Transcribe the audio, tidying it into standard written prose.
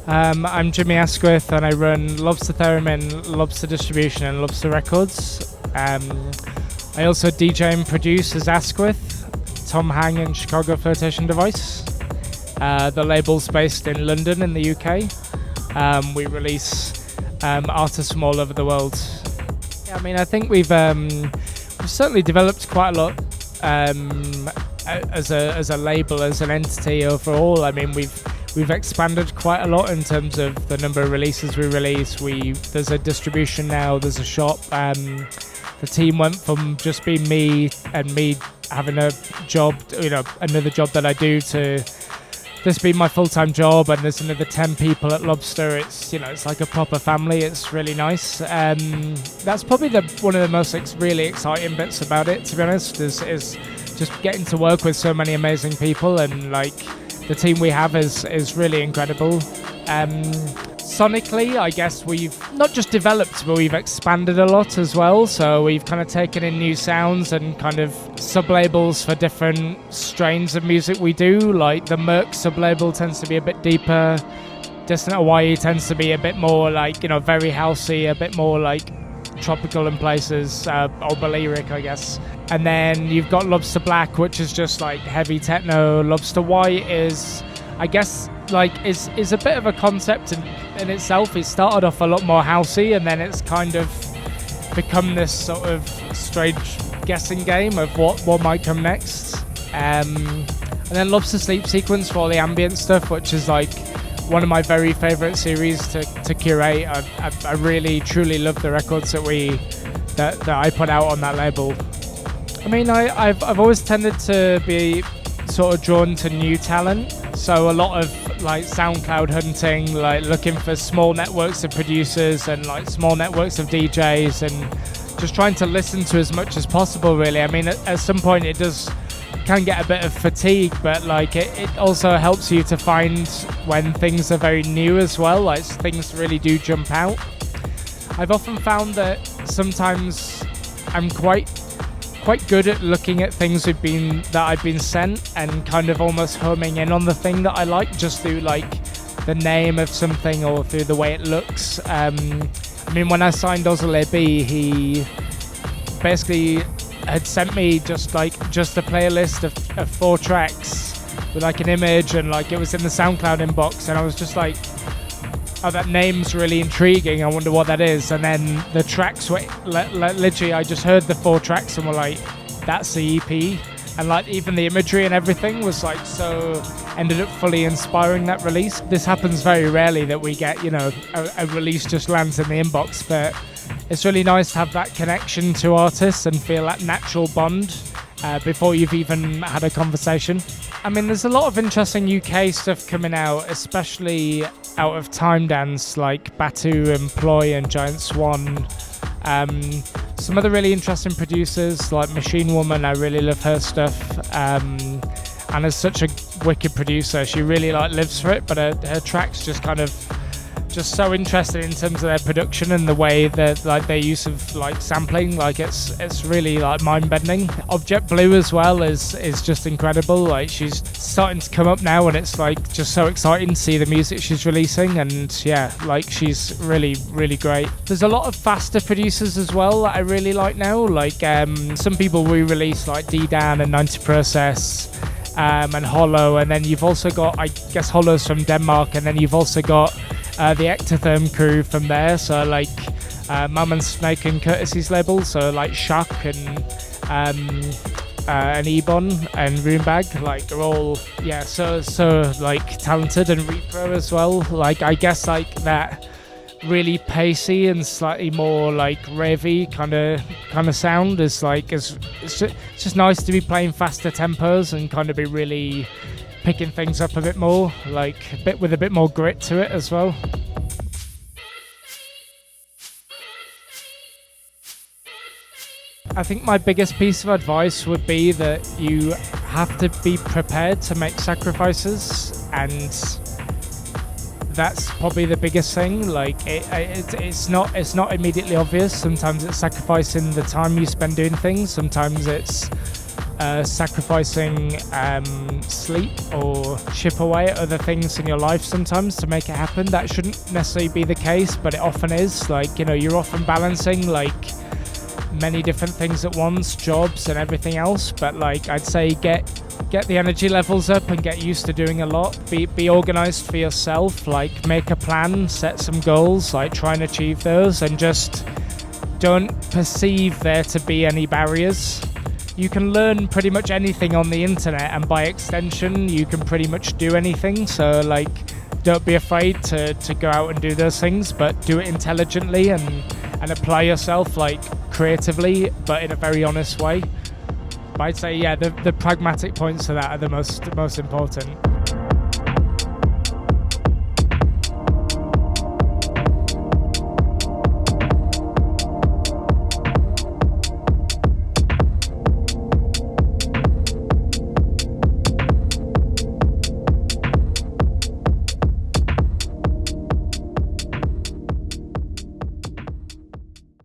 I'm Jimmy Asquith and I run Lobster Theremin, Lobster Distribution and Lobster Records. I also DJ and produce as Asquith, Tom Hang and Chicago Flotation Device. The label's based in London in the UK. We release artists from all over the world. Yeah, I mean, I think we've certainly developed quite a lot as a label, as an entity overall. I mean, we've expanded quite a lot in terms of the number of releases we release. There's a distribution now, there's a shop. The team went from just being me and me having a job, another job that I do, to this being my full-time job, and there's another 10 people at Lobster. It's it's like a proper family. It's really nice. That's probably one of the most really exciting bits about it, to be honest, is just getting to work with so many amazing people, and like the team we have is really incredible. Sonically, I guess we've not just developed, but we've expanded a lot as well. So we've kind of taken in new sounds and kind of sub-labels for different strains of music we do. Like the Merc sub-label tends to be a bit deeper. Distant Hawaii tends to be a bit more like, very housey, a bit more like tropical in places, or Balearic, I guess. And then you've got Lobster Black, which is just like heavy techno. Lobster White is, I guess, is a bit of a concept in itself. It started off a lot more housey, and then it's kind of become this sort of strange guessing game of what might come next. And then Lobster Sleep Sequence for all the ambient stuff, which is like one of my very favourite series to curate. I really truly love the records that I put out on that label. I mean, I've always tended to be sort of drawn to new talent, so a lot of like SoundCloud hunting, like looking for small networks of producers and like small networks of DJs, and just trying to listen to as much as possible, really. I mean, at some point it can get a bit of fatigue, but like it also helps you to find when things are very new as well, like things really do jump out. I've often found that sometimes I'm quite good at looking at things that I've been sent and kind of almost homing in on the thing that I like, just through like the name of something or through the way it looks. I mean, when I signed Ozzy B, he basically had sent me just a playlist of 4 tracks with like an image, and like it was in the SoundCloud inbox, and I was just like, oh, that name's really intriguing, I wonder what that is. And then the tracks were literally, I just heard the 4 tracks and were like, that's the EP. And like even the imagery and everything was like, so ended up fully inspiring that release. This happens very rarely that we get, a release just lands in the inbox, but it's really nice to have that connection to artists and feel that natural bond before you've even had a conversation. I mean, there's a lot of interesting UK stuff coming out, especially out of time dance, like Batu and Ploy and Giant Swan. Some other really interesting producers like Machine Woman, I really love her stuff. Anna's such a wicked producer. She really lives for it, but her tracks just kind of so interesting in terms of their production and the way that their use of sampling. It's really mind-bending. Object Blue as well is just incredible. Like, she's starting to come up now, and it's just so exciting to see the music she's releasing. And yeah, she's really, really great. There's a lot of faster producers as well that I really like now. Some people re-release like D-Dan and 90 Process and Hollow, and then you've also got, I guess, Hollow's from Denmark, and then you've also got the Ectotherm crew from there, so Mum and Snake and Curtis's label, so Shuck and Ebon and Runebag, are all so talented, and Repro as well. I guess that really pacey and slightly more ravey kind of sound is it's just nice to be playing faster tempos and kind of be really picking things up a bit more, with a bit more grit to it as well. I think my biggest piece of advice would be that you have to be prepared to make sacrifices, and that's probably the biggest thing. It's not immediately obvious. Sometimes it's sacrificing the time you spend doing things. Sometimes it's sacrificing sleep or chip away at other things in your life sometimes to make it happen. That shouldn't necessarily be the case, but it often is. Like, you know, you're often balancing like many different things at once, jobs and everything else. But like, I'd say get the energy levels up and get used to doing a lot. Be organized for yourself, like make a plan, set some goals, like try and achieve those, and just don't perceive there to be any barriers. You can learn pretty much anything on the internet, and by extension you can pretty much do anything. So like, don't be afraid to go out and do those things, but do it intelligently and apply yourself like creatively, but in a very honest way. But I'd say, yeah, the pragmatic points to that are the most important.